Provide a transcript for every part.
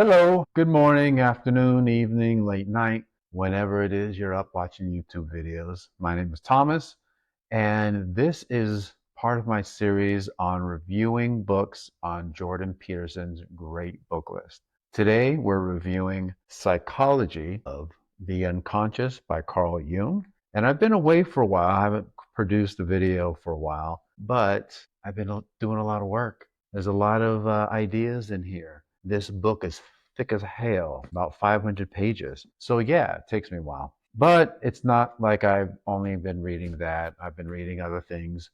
Hello, good morning, afternoon, evening, late night, whenever it is you're up watching YouTube videos. My name is Thomas, and this is part of my series on reviewing books on Jordan Peterson's great book list. Today, we're reviewing Psychology of the Unconscious by Carl Jung. And I've been away for a while. I haven't produced a video for a while, but I've been doing a lot of work. There's a lot of ideas in here. This book is thick as hell, about 500 pages. So yeah, it takes me a while. But it's not like I've only been reading that. I've been reading other things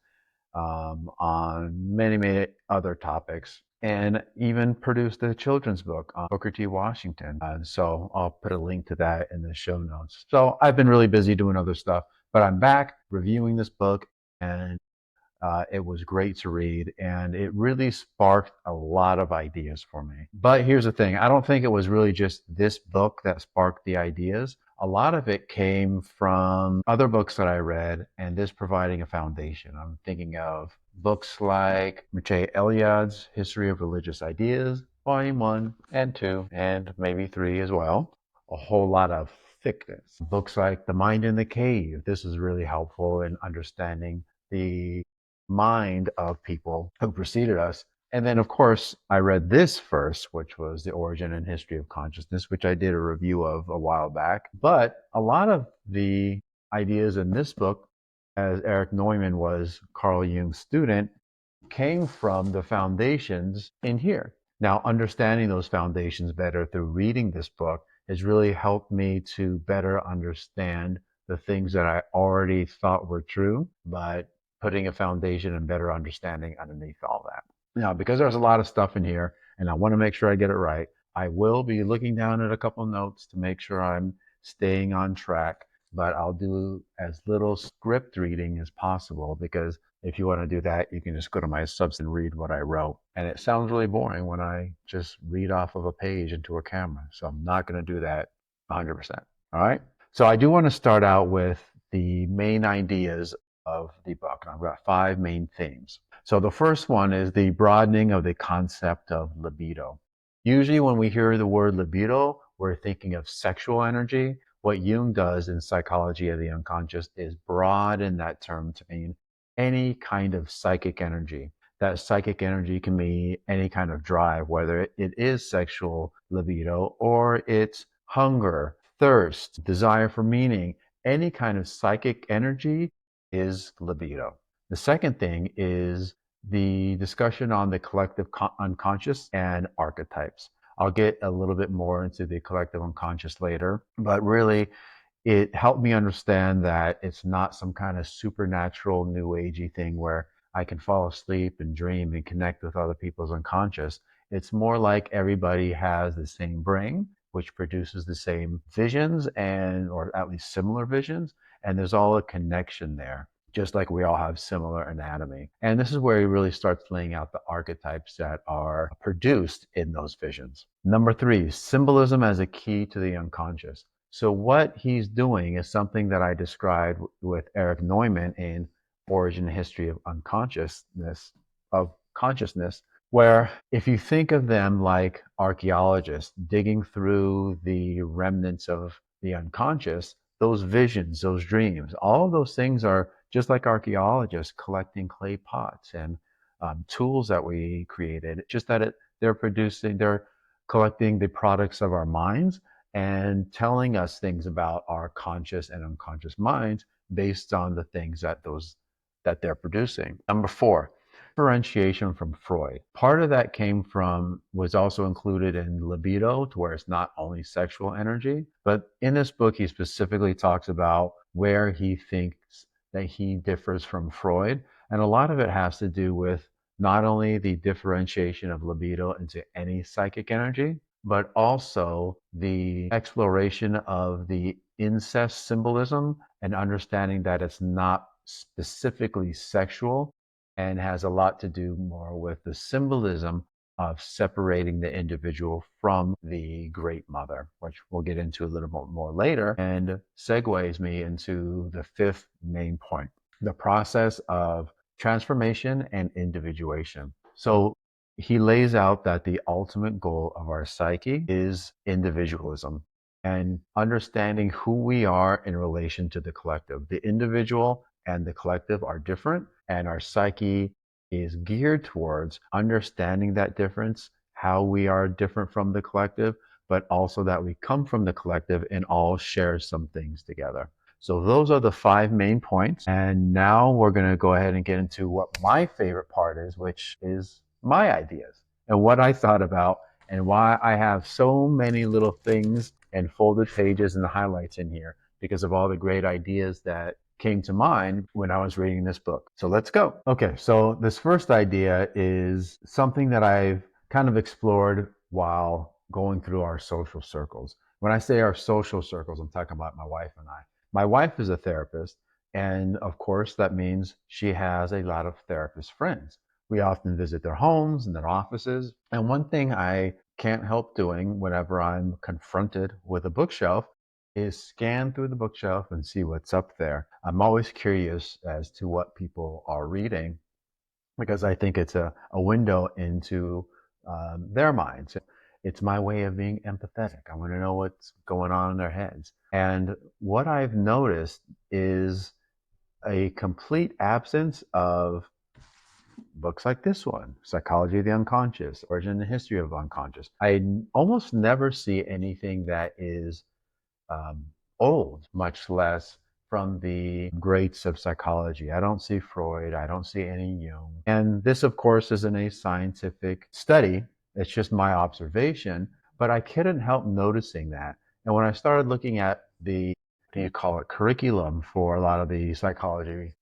on many other topics, and even produced a children's book on Booker T. Washington. So I'll put a link to that in the show notes. So I've been really busy doing other stuff, but I'm back reviewing this book, and it was great to read, and it really sparked a lot of ideas for me. But here's the thing, I don't think it was really just this book that sparked the ideas. A lot of it came from other books that I read, and this providing a foundation. I'm thinking of books like Mircea Eliade's History of Religious Ideas, Volume 1 and 2, and maybe 3 as well. A whole lot of thickness. Books like The Mind in the Cave. This is really helpful in understanding the mind of people who preceded us. And then, of course, I read this first, which was The Origin and History of Consciousness, which I did a review of a while back. But a lot of the ideas in this book, as Eric Neumann was Carl Jung's student, came from the foundations in here. Now, understanding those foundations better through reading this book has really helped me to better understand the things that I already thought were true, but putting a foundation and better understanding underneath all that. Now, because there's a lot of stuff in here and I want to make sure I get it right, I will be looking down at a couple notes to make sure I'm staying on track, but I'll do as little script reading as possible, because if you want to do that, you can just go to my subs and read what I wrote. And it sounds really boring when I just read off of a page into a camera. So I'm not going to do that 100%. All right. So I do want to start out with the main ideas of the book. I've got 5 main themes. So the first one is the broadening of the concept of libido. Usually when we hear the word libido, we're thinking of sexual energy. What Jung does in Psychology of the Unconscious is broaden that term to mean any kind of psychic energy. That psychic energy can be any kind of drive, whether it is sexual libido or it's hunger, thirst, desire for meaning. Any kind of psychic energy is libido. The second thing is the discussion on the collective unconscious and archetypes. I'll get a little bit more into the collective unconscious later, but really it helped me understand that it's not some kind of supernatural new agey thing where I can fall asleep and dream and connect with other people's unconscious. It's more like everybody has the same brain, which produces the same visions, and or at least similar visions, and there's all a connection there, just like we all have similar anatomy. And this is where he really starts laying out the archetypes that are produced in those visions. Number 3, symbolism as a key to the unconscious. So what he's doing is something that I described with Eric Neumann in Origin and History of Consciousness, where if you think of them like archaeologists digging through the remnants of the unconscious, those visions, those dreams, all of those things are just like archaeologists collecting clay pots and tools that we created. Just that they're collecting the products of our minds and telling us things about our conscious and unconscious minds based on the things that they're producing. Number 4, differentiation from Freud. Part of that was also included in libido, to where it's not only sexual energy, but in this book he specifically talks about where he thinks that he differs from Freud, and a lot of it has to do with not only the differentiation of libido into any psychic energy, but also the exploration of the incest symbolism and understanding that it's not specifically sexual and has a lot to do more with the symbolism of separating the individual from the Great Mother, which we'll get into a little bit more later, and segues me into the 5th main point, the process of transformation and individuation. So he lays out that the ultimate goal of our psyche is individualism and understanding who we are in relation to the collective. The individual and the collective are different, and our psyche is geared towards understanding that difference, how we are different from the collective, but also that we come from the collective and all share some things together. So those are the 5 main points. And now we're going to go ahead and get into what my favorite part is, which is my ideas and what I thought about and why I have so many little things and folded pages and highlights in here because of all the great ideas that came to mind when I was reading this book. So let's go. Okay, so this first idea is something that I've kind of explored while going through our social circles. When I say our social circles, I'm talking about my wife and I. My wife is a therapist, and of course, that means she has a lot of therapist friends. We often visit their homes and their offices. And one thing I can't help doing whenever I'm confronted with a bookshelf is scan through the bookshelf and see what's up there. I'm always curious as to what people are reading because I think it's a window into their minds. It's my way of being empathetic. I want to know what's going on in their heads. And what I've noticed is a complete absence of books like this one, Psychology of the Unconscious, Origin and History of Unconscious. I almost never see anything that is old, much less from the greats of psychology. I don't see Freud. I don't see any Jung. And this, of course, isn't a scientific study. It's just my observation. But I couldn't help noticing that. And when I started looking at the, what do you call it, curriculum for a lot of the psychology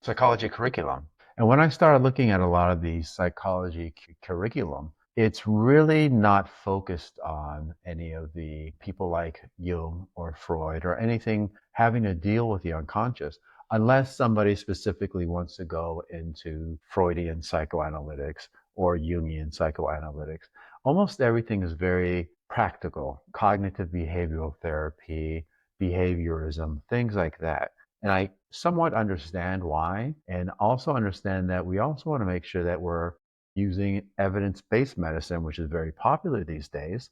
curriculum. And when I started looking at a lot of the psychology curriculum, it's really not focused on any of the people like Jung or Freud or anything having to deal with the unconscious, unless somebody specifically wants to go into Freudian psychoanalytics or Jungian psychoanalytics. Almost everything is very practical, cognitive behavioral therapy, behaviorism, things like that. And I somewhat understand why, and also understand that we also want to make sure that we're using evidence-based medicine, which is very popular these days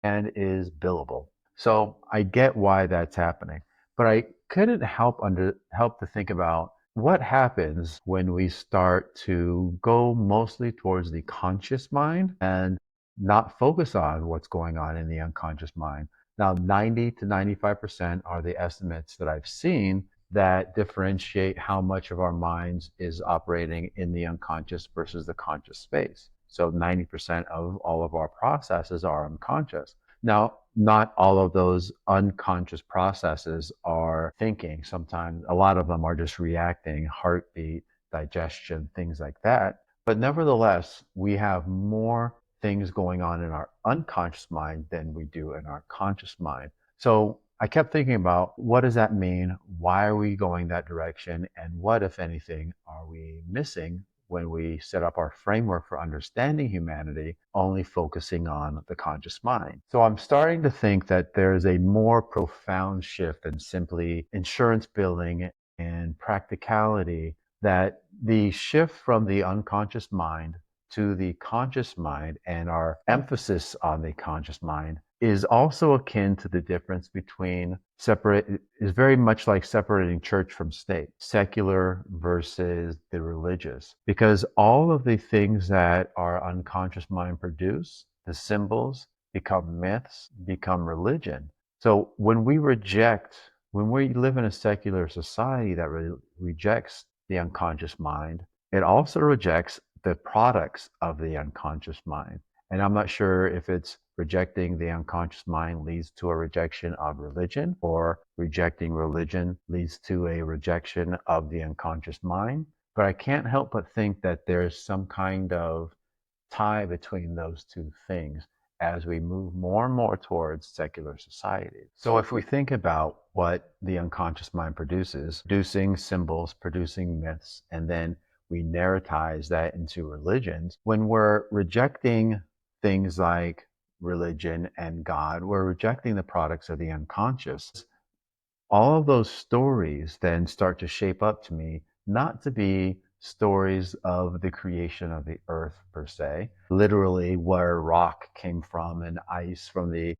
and is billable. So I get why that's happening, but I couldn't help to think about what happens when we start to go mostly towards the conscious mind and not focus on what's going on in the unconscious mind. Now, 90 to 95% are the estimates that I've seen that differentiate how much of our minds is operating in the unconscious versus the conscious space. So 90% of all of our processes are unconscious. Now, not all of those unconscious processes are thinking. Sometimes a lot of them are just reacting, heartbeat, digestion, things like that. But nevertheless, we have more things going on in our unconscious mind than we do in our conscious mind. So I kept thinking about what does that mean? Why are we going that direction? And what, if anything, are we missing when we set up our framework for understanding humanity, only focusing on the conscious mind? So I'm starting to think that there's a more profound shift than simply insurance billing and practicality, that the shift from the unconscious mind to the conscious mind and our emphasis on the conscious mind is also akin to the difference between is very much like separating church from state, secular versus the religious, because all of the things that our unconscious mind produce, the symbols, become myths, become religion. So when we live in a secular society that rejects the unconscious mind, it also rejects the products of the unconscious mind. And I'm not sure if it's rejecting the unconscious mind leads to a rejection of religion, or rejecting religion leads to a rejection of the unconscious mind. But I can't help but think that there's some kind of tie between those two things as we move more and more towards secular society. So if we think about what the unconscious mind produces, producing symbols, producing myths, and then we narratize that into religions, when we're rejecting things like religion and God, we're rejecting the products of the unconscious. All of those stories then start to shape up to me not to be stories of the creation of the earth per se, literally where rock came from and ice from the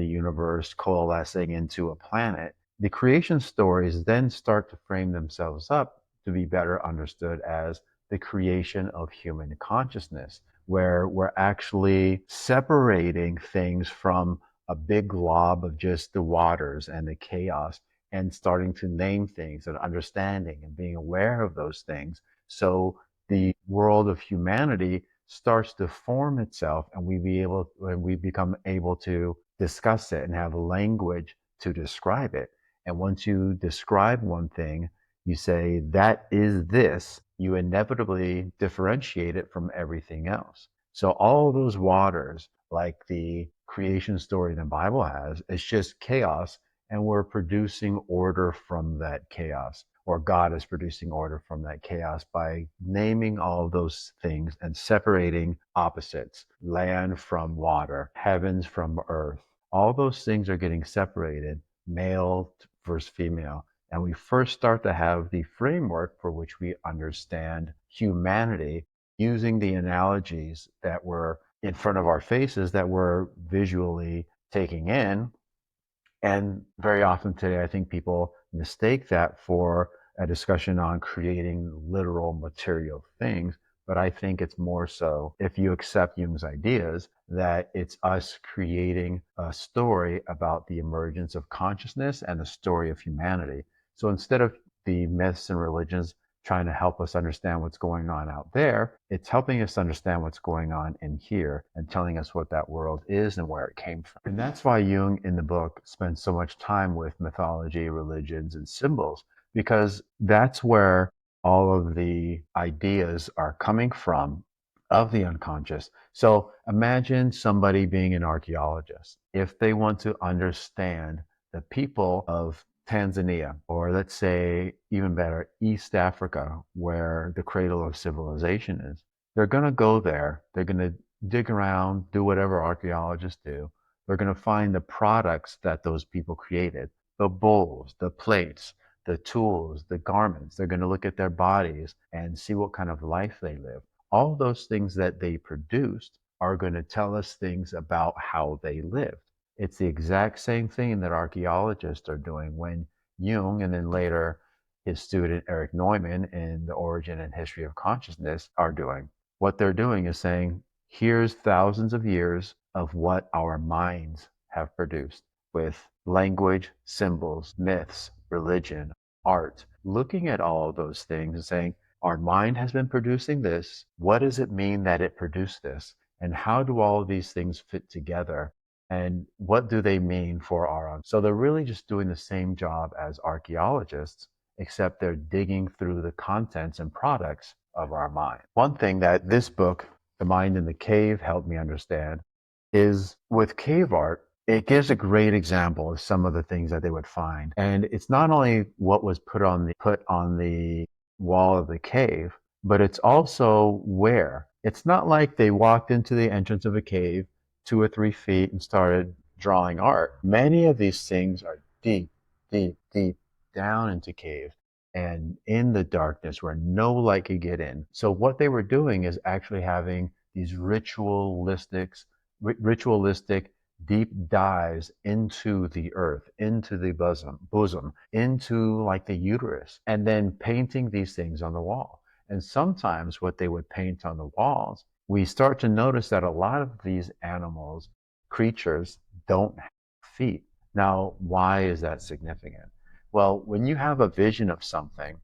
universe coalescing into a planet. The creation stories then start to frame themselves up to be better understood as the creation of human consciousness, where we're actually separating things from a big glob of just the waters and the chaos and starting to name things and understanding and being aware of those things. So the world of humanity starts to form itself and we become able to discuss it and have a language to describe it. And once you describe one thing, you say that is this, you inevitably differentiate it from everything else. So all those waters, like the creation story the Bible has, it's just chaos, and we're producing order from that chaos, or God is producing order from that chaos by naming all of those things and separating opposites, land from water, heavens from earth. All those things are getting separated, male versus female. And we first start to have the framework for which we understand humanity using the analogies that were in front of our faces that we're visually taking in. And very often today, I think people mistake that for a discussion on creating literal material things. But I think it's more so, if you accept Jung's ideas, that it's us creating a story about the emergence of consciousness and the story of humanity. So instead of the myths and religions trying to help us understand what's going on out there, it's helping us understand what's going on in here and telling us what that world is and where it came from. And that's why Jung in the book spends so much time with mythology, religions, and symbols, because that's where all of the ideas are coming from of the unconscious. So imagine somebody being an archaeologist. If they want to understand the people of Tanzania, or let's say even better, East Africa, where the cradle of civilization is, they're going to go there. They're going to dig around, do whatever archaeologists do. They're going to find the products that those people created, the bowls, the plates, the tools, the garments. They're going to look at their bodies and see what kind of life they live. All those things that they produced are going to tell us things about how they lived. It's the exact same thing that archaeologists are doing when Jung and then later his student Eric Neumann in The Origin and History of Consciousness are doing. What they're doing is saying, here's thousands of years of what our minds have produced with language, symbols, myths, religion, art, looking at all of those things and saying, our mind has been producing this. What does it mean that it produced this? And how do all of these things fit together? And what do they mean for our own? So they're really just doing the same job as archaeologists, except they're digging through the contents and products of our mind. One thing that this book, The Mind in the Cave, helped me understand is with cave art, it gives a great example of some of the things that they would find. And it's not only what was put on the wall of the cave, but it's also where. It's not like they walked into the entrance of a cave 2 or 3 feet and started drawing art. Many of these things are deep, deep, deep down into caves and in the darkness where no light could get in. So what they were doing is actually having these ritualistic deep dives into the earth, into the bosom, into like the uterus, and then painting these things on the wall. And sometimes what they would paint on the walls, we start to notice that a lot of these animals, creatures, don't have feet. Now, why is that significant? Well, when you have a vision of something,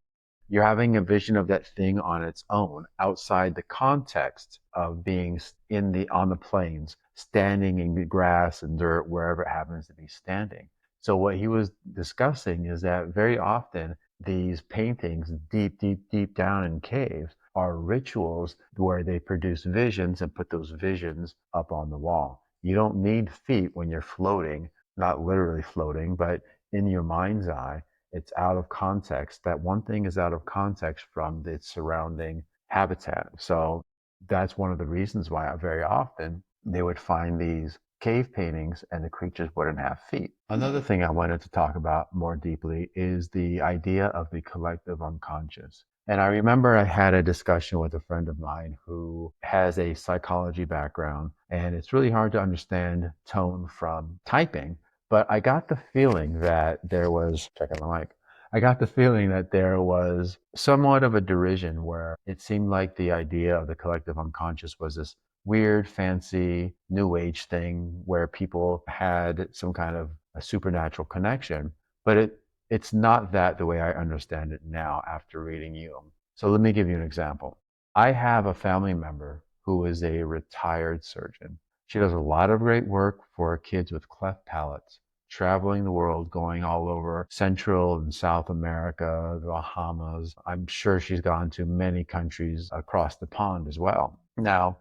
you're having a vision of that thing on its own, outside the context of being on the plains, standing in the grass and dirt, wherever it happens to be standing. So what he was discussing is that very often these paintings deep, deep, deep down in caves are rituals where they produce visions and put those visions up on the wall. You don't need feet when you're floating, not literally floating, but in your mind's eye. It's out of context. That one thing is out of context from its surrounding habitat. So that's one of the reasons why very often they would find these cave paintings and the creatures wouldn't have feet. Another thing I wanted to talk about more deeply is the idea of the collective unconscious. And I remember I had a discussion with a friend of mine who has a psychology background, and it's really hard to understand tone from typing. But I got the feeling that there was, check out the mic, I got the feeling that there was somewhat of a derision where it seemed like the idea of the collective unconscious was this weird, fancy, new age thing where people had some kind of a supernatural connection. But it's not that the way I understand it now after reading Jung. So let me give you an example. I have a family member who is a retired surgeon. She does a lot of great work for kids with cleft palates, traveling the world, going all over Central and South America, the Bahamas. I'm sure she's gone to many countries across the pond as well. Now,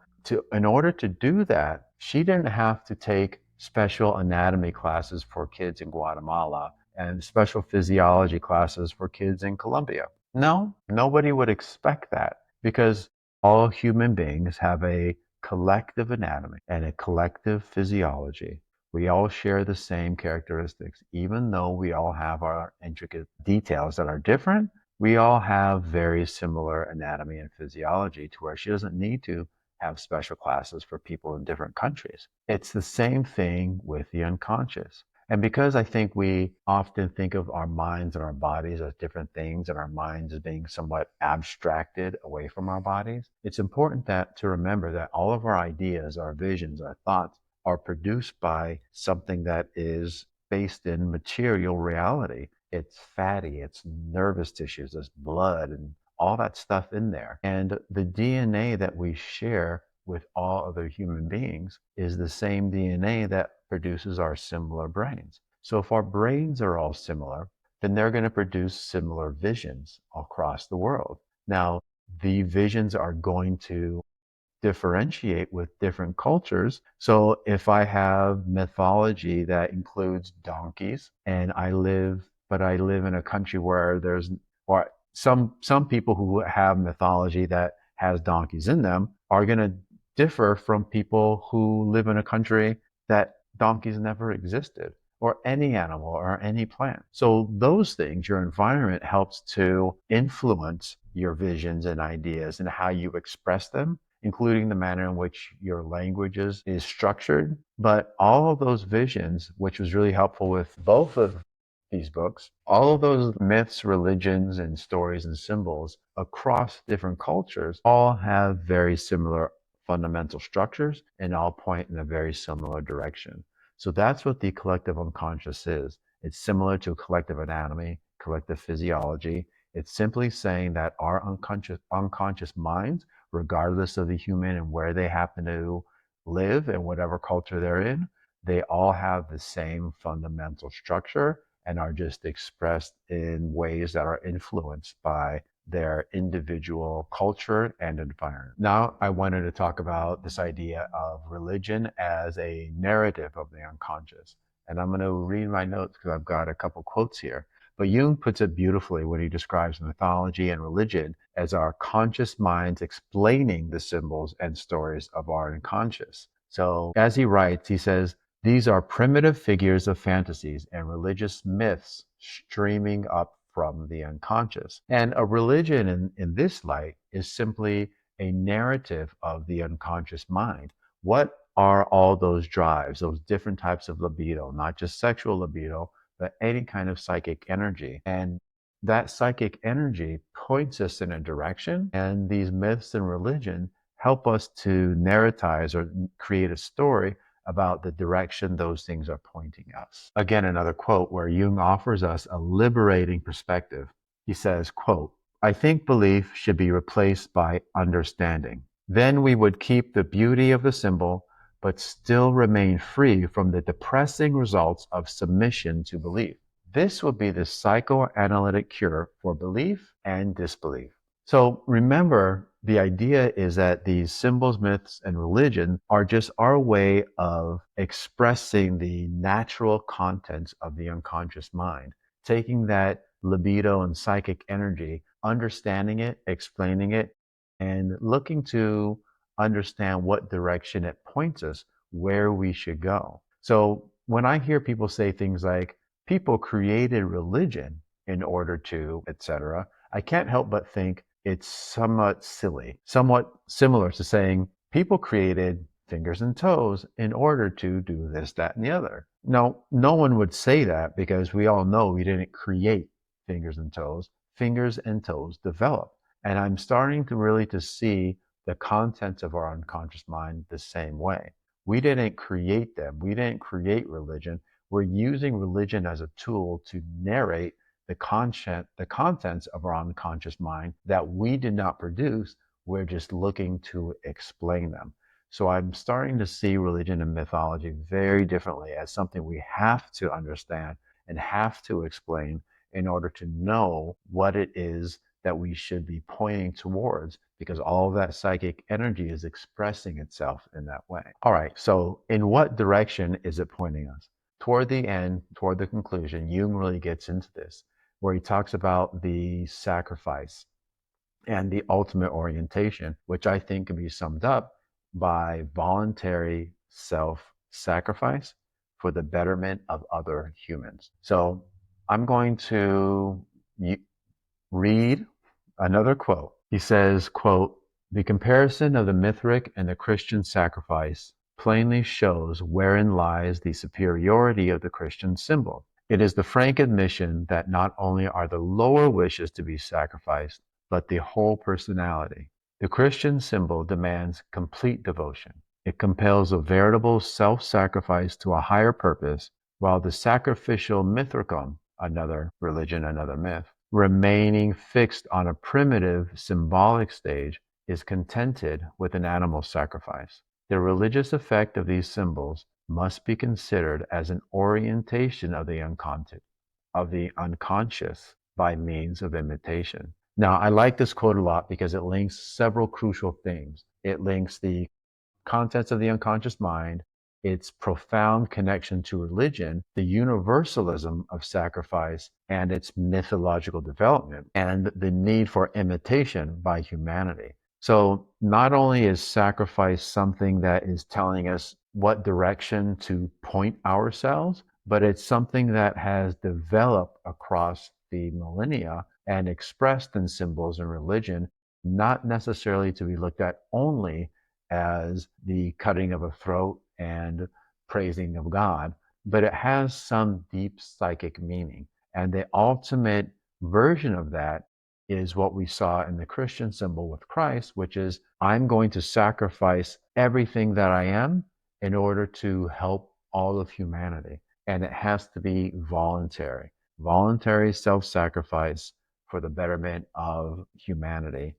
in order to do that, she didn't have to take special anatomy classes for kids in Guatemala and special physiology classes for kids in Colombia. No, nobody would expect that because all human beings have a collective anatomy and a collective physiology. We all share the same characteristics, even though we all have our intricate details that are different. We all have very similar anatomy and physiology to where she doesn't need to have special classes for people in different countries. It's the same thing with the unconscious. And because I think we often think of our minds and our bodies as different things and our minds as being somewhat abstracted away from our bodies, it's important to remember that all of our ideas, our visions, our thoughts are produced by something that is based in material reality. It's fatty, it's nervous tissues, there's blood and all that stuff in there. And the DNA that we share with all other human beings is the same DNA that produces our similar brains. So if our brains are all similar, then they're going to produce similar visions across the world. Now, the visions are going to differentiate with different cultures. So if I have mythology that includes donkeys and I live in a country where there's, or some people who have mythology that has donkeys in them are going to differ from people who live in a country that donkeys never existed, or any animal or any plant. So those things, your environment helps to influence your visions and ideas and how you express them, including the manner in which your language is structured. But all of those visions, which was really helpful with both of these books, all of those myths, religions, and stories and symbols across different cultures all have very similar fundamental structures and all point in a very similar direction. So that's what the collective unconscious is. It's similar to collective anatomy, collective physiology. It's simply saying that our unconscious minds, regardless of the human and where they happen to live and whatever culture they're in, they all have the same fundamental structure and are just expressed in ways that are influenced by their individual culture and environment. Now, I wanted to talk about this idea of religion as a narrative of the unconscious. And I'm going to read my notes because I've got a couple quotes here. But Jung puts it beautifully when he describes mythology and religion as our conscious minds explaining the symbols and stories of our unconscious. So, as he writes, he says, these are primitive figures of fantasies and religious myths streaming up from the unconscious. And a religion in this light is simply a narrative of the unconscious mind. What are all those drives, those different types of libido, not just sexual libido, but any kind of psychic energy? And that psychic energy points us in a direction, and these myths and religion help us to narratize or create a story about the direction those things are pointing us. Again, another quote where Jung offers us a liberating perspective. He says, quote, I think belief should be replaced by understanding. Then we would keep the beauty of the symbol, but still remain free from the depressing results of submission to belief. This would be the psychoanalytic cure for belief and disbelief. So remember, the idea is that these symbols, myths, and religion are just our way of expressing the natural contents of the unconscious mind, taking that libido and psychic energy, understanding it, explaining it, and looking to understand what direction it points us, where we should go. So when I hear people say things like, people created religion in order to, etc., I can't help but think, it's somewhat silly, somewhat similar to saying people created fingers and toes in order to do this, that, and the other. No, no one would say that because we all know we didn't create fingers and toes. Fingers and toes develop. And I'm starting to really to see the contents of our unconscious mind the same way. We didn't create them. We didn't create religion. We're using religion as a tool to narrate the contents of our unconscious mind that we did not produce. We're just looking to explain them. So I'm starting to see religion and mythology very differently as something we have to understand and have to explain in order to know what it is that we should be pointing towards, because all of that psychic energy is expressing itself in that way. All right, so in what direction is it pointing us? Toward the end, toward the conclusion, Jung really gets into this, where he talks about the sacrifice and the ultimate orientation, which I think can be summed up by voluntary self-sacrifice for the betterment of other humans. So I'm going to read another quote. He says, quote, "The comparison of the Mithric and the Christian sacrifice plainly shows wherein lies the superiority of the Christian symbol. It is the frank admission that not only are the lower wishes to be sacrificed, but the whole personality. The Christian symbol demands complete devotion. It compels a veritable self-sacrifice to a higher purpose, while the sacrificial Mithricum, another religion, another myth, remaining fixed on a primitive symbolic stage, is contented with an animal sacrifice. The religious effect of these symbols must be considered as an orientation of the unconscious by means of imitation." Now, I like this quote a lot because it links several crucial things. It links the contents of the unconscious mind, its profound connection to religion, the universalism of sacrifice, and its mythological development, and the need for imitation by humanity. So not only is sacrifice something that is telling us what direction to point ourselves, but it's something that has developed across the millennia and expressed in symbols and religion, not necessarily to be looked at only as the cutting of a throat and praising of God, but it has some deep psychic meaning. And the ultimate version of that is what we saw in the Christian symbol with Christ, which is I'm going to sacrifice everything that I am in order to help all of humanity. And it has to be voluntary, voluntary self-sacrifice for the betterment of humanity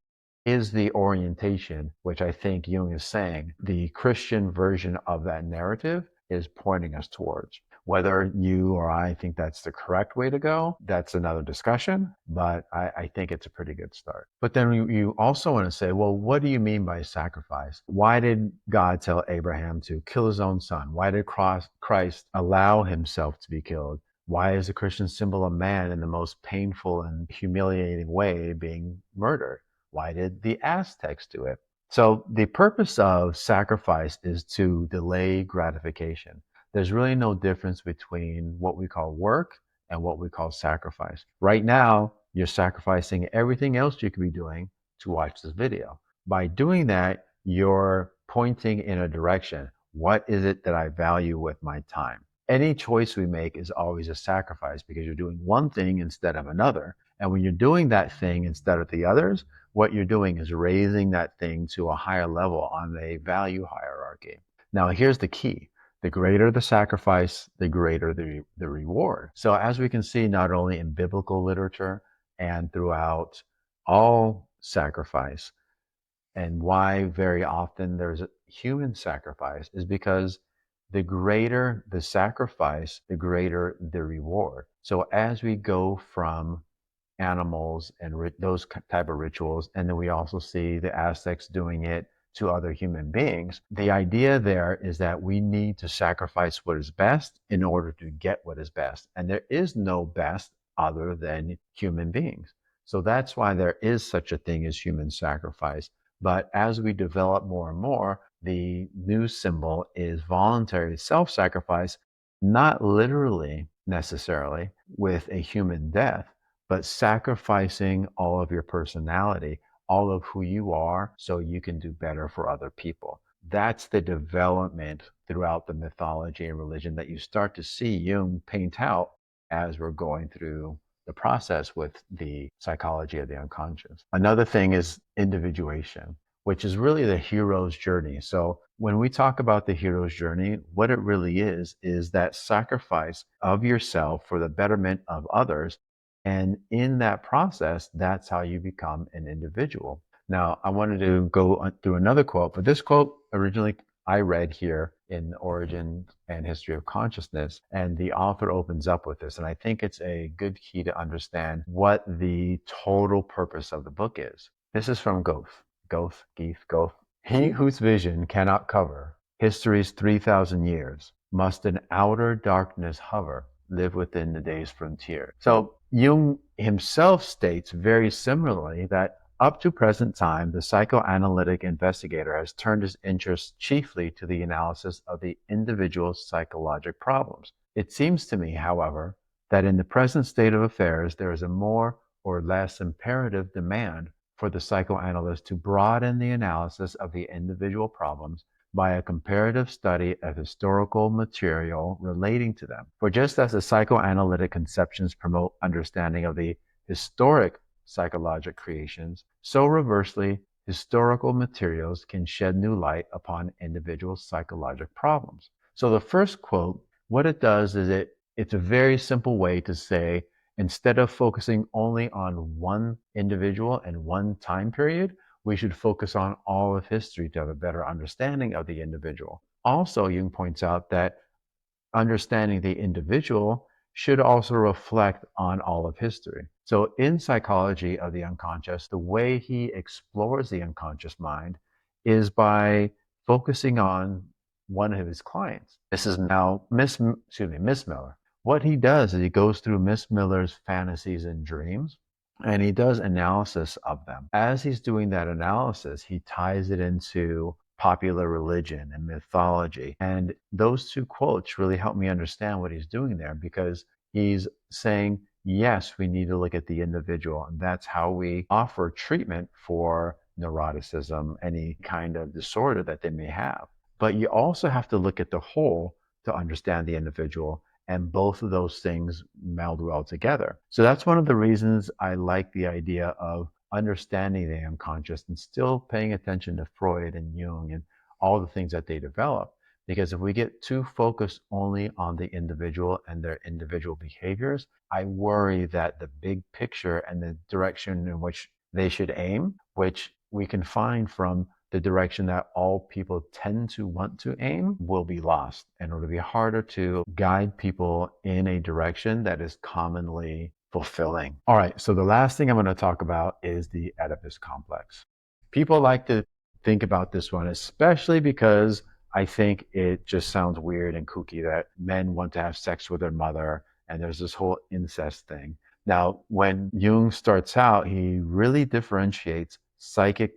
is the orientation, which I think Jung is saying the Christian version of that narrative is pointing us towards. Whether you or I think that's the correct way to go, that's another discussion, but I think it's a pretty good start. But then you also want to say, well, what do you mean by sacrifice? Why did God tell Abraham to kill his own son? Why did Christ allow himself to be killed? Why is the Christian symbol of man in the most painful and humiliating way being murdered? Why did the Aztecs do it? So the purpose of sacrifice is to delay gratification. There's really no difference between what we call work and what we call sacrifice. Right now, you're sacrificing everything else you could be doing to watch this video. By doing that, you're pointing in a direction. What is it that I value with my time? Any choice we make is always a sacrifice because you're doing one thing instead of another. And when you're doing that thing instead of the others, what you're doing is raising that thing to a higher level on a value hierarchy. Now, here's the key. The greater the sacrifice, the greater the reward. So as we can see, not only in biblical literature and throughout all sacrifice, and why very often there's a human sacrifice is because the greater the sacrifice, the greater the reward. So as we go from animals and those type of rituals, and then we also see the Aztecs doing it to other human beings. The idea there is that we need to sacrifice what is best in order to get what is best. And there is no best other than human beings. So that's why there is such a thing as human sacrifice. But as we develop more and more, the new symbol is voluntary self-sacrifice, not literally necessarily with a human death, but sacrificing all of your personality, all of who you are so you can do better for other people. That's the development throughout the mythology and religion that you start to see Jung paint out as we're going through the process with the psychology of the unconscious. Another thing is individuation, which is really the hero's journey. So when we talk about the hero's journey, what it really is that sacrifice of yourself for the betterment of others. And in that process, that's how you become an individual. Now, I wanted to go through another quote, but this quote originally I read here in Origin and History of Consciousness, and the author opens up with this. And I think it's a good key to understand what the total purpose of the book is. This is from Goethe. Goethe. He whose vision cannot cover history's 3,000 years must in outer darkness hover, live within the day's frontier. So Jung himself states very similarly that up to present time, the psychoanalytic investigator has turned his interest chiefly to the analysis of the individual's psychologic problems. It seems to me, however, that in the present state of affairs, there is a more or less imperative demand for the psychoanalyst to broaden the analysis of the individual problems by a comparative study of historical material relating to them. For just as the psychoanalytic conceptions promote understanding of the historic psychologic creations, so reversely, historical materials can shed new light upon individual psychologic problems. So the first quote, what it does is it's a very simple way to say, instead of focusing only on one individual and one time period, we should focus on all of history to have a better understanding of the individual. Also, Jung points out that understanding the individual should also reflect on all of history. So in psychology of the unconscious, the way he explores the unconscious mind is by focusing on one of his clients. This is now Miss Miller. What he does is he goes through Miss Miller's fantasies and dreams, and he does analysis of them. As he's doing that analysis, he ties it into popular religion and mythology. And those two quotes really help me understand what he's doing there, because he's saying, yes, we need to look at the individual. And that's how we offer treatment for neuroticism, any kind of disorder that they may have. But you also have to look at the whole to understand the individual. And both of those things meld well together. So that's one of the reasons I like the idea of understanding the unconscious and still paying attention to Freud and Jung and all the things that they develop. Because if we get too focused only on the individual and their individual behaviors, I worry that the big picture and the direction in which they should aim, which we can find from the direction that all people tend to want to aim, will be lost. And it'll be harder to guide people in a direction that is commonly fulfilling. All right, so the last thing I'm going to talk about is the Oedipus complex. People like to think about this one, especially because I think it just sounds weird and kooky that men want to have sex with their mother, and there's this whole incest thing. Now, when Jung starts out, he really differentiates psychic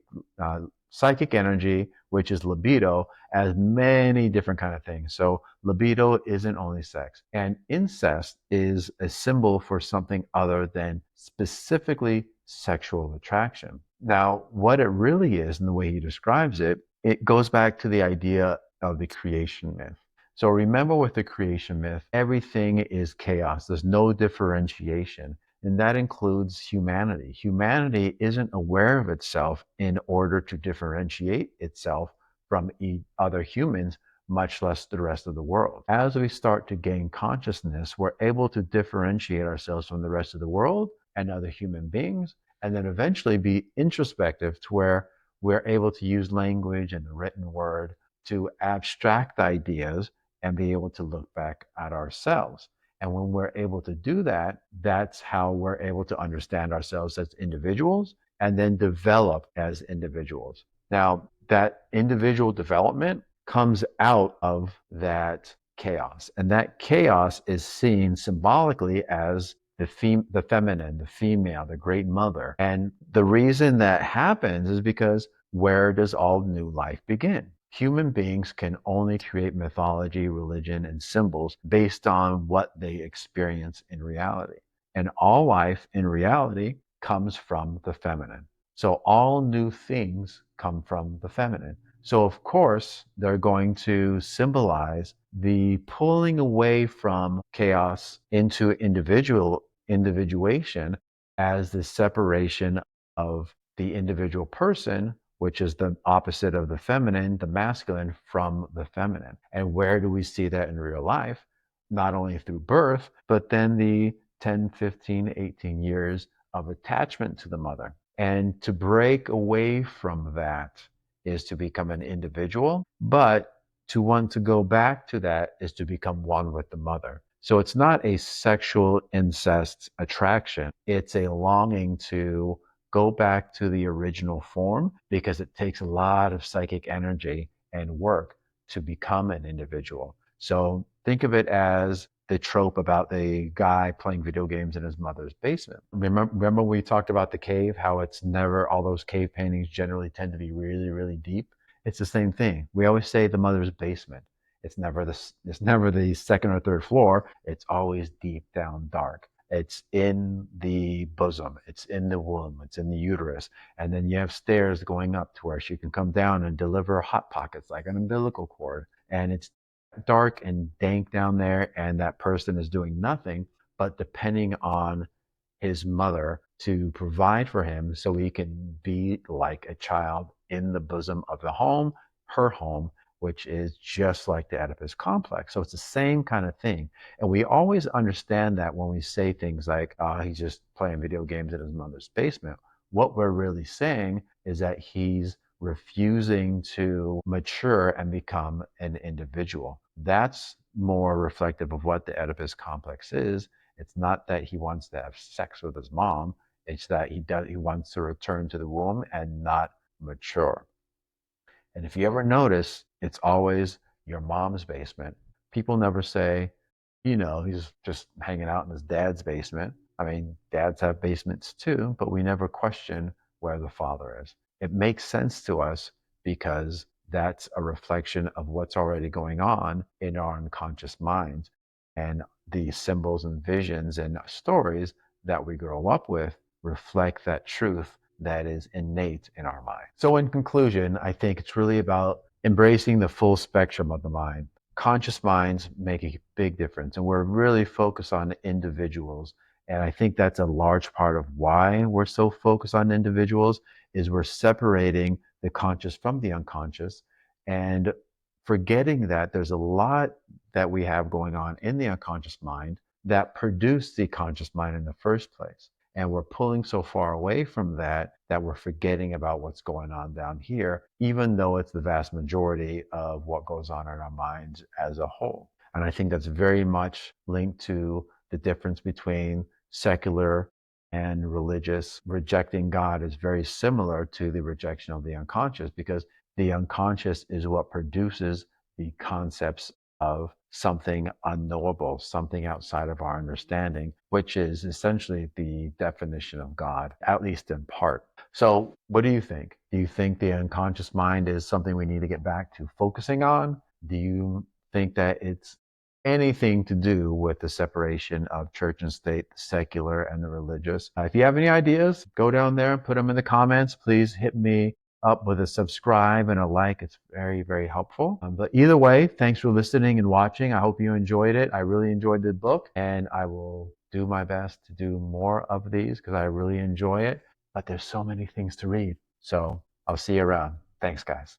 energy, which is libido, as many different kind of things. So libido isn't only sex. And incest is a symbol for something other than specifically sexual attraction. Now, what it really is, and the way he describes it, it goes back to the idea of the creation myth. So remember, with the creation myth, everything is chaos. There's no differentiation. And that includes humanity. Humanity isn't aware of itself in order to differentiate itself from other humans, much less the rest of the world. As we start to gain consciousness, we're able to differentiate ourselves from the rest of the world and other human beings, and then eventually be introspective to where we're able to use language and the written word to abstract ideas and be able to look back at ourselves. And when we're able to do that, that's how we're able to understand ourselves as individuals and then develop as individuals. Now, that individual development comes out of that chaos. And that chaos is seen symbolically as the feminine, the female, the great mother. And the reason that happens is because where does all new life begin? Human beings can only create mythology, religion, and symbols based on what they experience in reality. And all life in reality comes from the feminine. So all new things come from the feminine. So of course, they're going to symbolize the pulling away from chaos into individuation as the separation of the individual person, which is the opposite of the feminine, the masculine, from the feminine. And where do we see that in real life? Not only through birth, but then the 10, 15, 18 years of attachment to the mother. And to break away from that is to become an individual, but to want to go back to that is to become one with the mother. So it's not a sexual incest attraction, it's a longing to go back to the original form because it takes a lot of psychic energy and work to become an individual. So think of it as the trope about the guy playing video games in his mother's basement. Remember we talked about the cave, how it's never, all those cave paintings generally tend to be really, really deep. It's the same thing. We always say the mother's basement. It's never the second or third floor. It's always deep down dark. It's in the bosom. It's in the womb. It's in the uterus. And then you have stairs going up to where she can come down and deliver hot pockets like an umbilical cord. And it's dark and dank down there, and that person is doing nothing but depending on his mother to provide for him so he can be like a child in the bosom of the home, her home, which is just like the Oedipus complex. So it's the same kind of thing. And we always understand that when we say things like, he's just playing video games in his mother's basement. What we're really saying is that he's refusing to mature and become an individual. That's more reflective of what the Oedipus complex is. It's not that he wants to have sex with his mom. It's that he wants to return to the womb and not mature. And if you ever notice, it's always your mom's basement. People never say, he's just hanging out in his dad's basement. I mean, dads have basements too, but we never question where the father is. It makes sense to us because that's a reflection of what's already going on in our unconscious minds. And the symbols and visions and stories that we grow up with reflect that truth that is innate in our mind. So, in conclusion, I think it's really about embracing the full spectrum of the mind. Conscious minds make a big difference, and we're really focused on individuals. And I think that's a large part of why we're so focused on individuals is we're separating the conscious from the unconscious and forgetting that there's a lot that we have going on in the unconscious mind that produced the conscious mind in the first place. And we're pulling so far away from that that we're forgetting about what's going on down here, even though it's the vast majority of what goes on in our minds as a whole. And I think that's very much linked to the difference between secular and religious. Rejecting God is very similar to the rejection of the unconscious because the unconscious is what produces the concepts of something unknowable, something outside of our understanding, which is essentially the definition of God, at least in part. So, what do you think? Do you think the unconscious mind is something we need to get back to focusing on? Do you think that it's anything to do with the separation of church and state, the secular and the religious? If you have any ideas, go down there and put them in the comments. Please hit me up with a subscribe and a like. It's very, very helpful. But either way, thanks for listening and watching. I hope you enjoyed it. I really enjoyed the book, and I will do my best to do more of these because I really enjoy it. But there's so many things to read. So I'll see you around. Thanks, guys.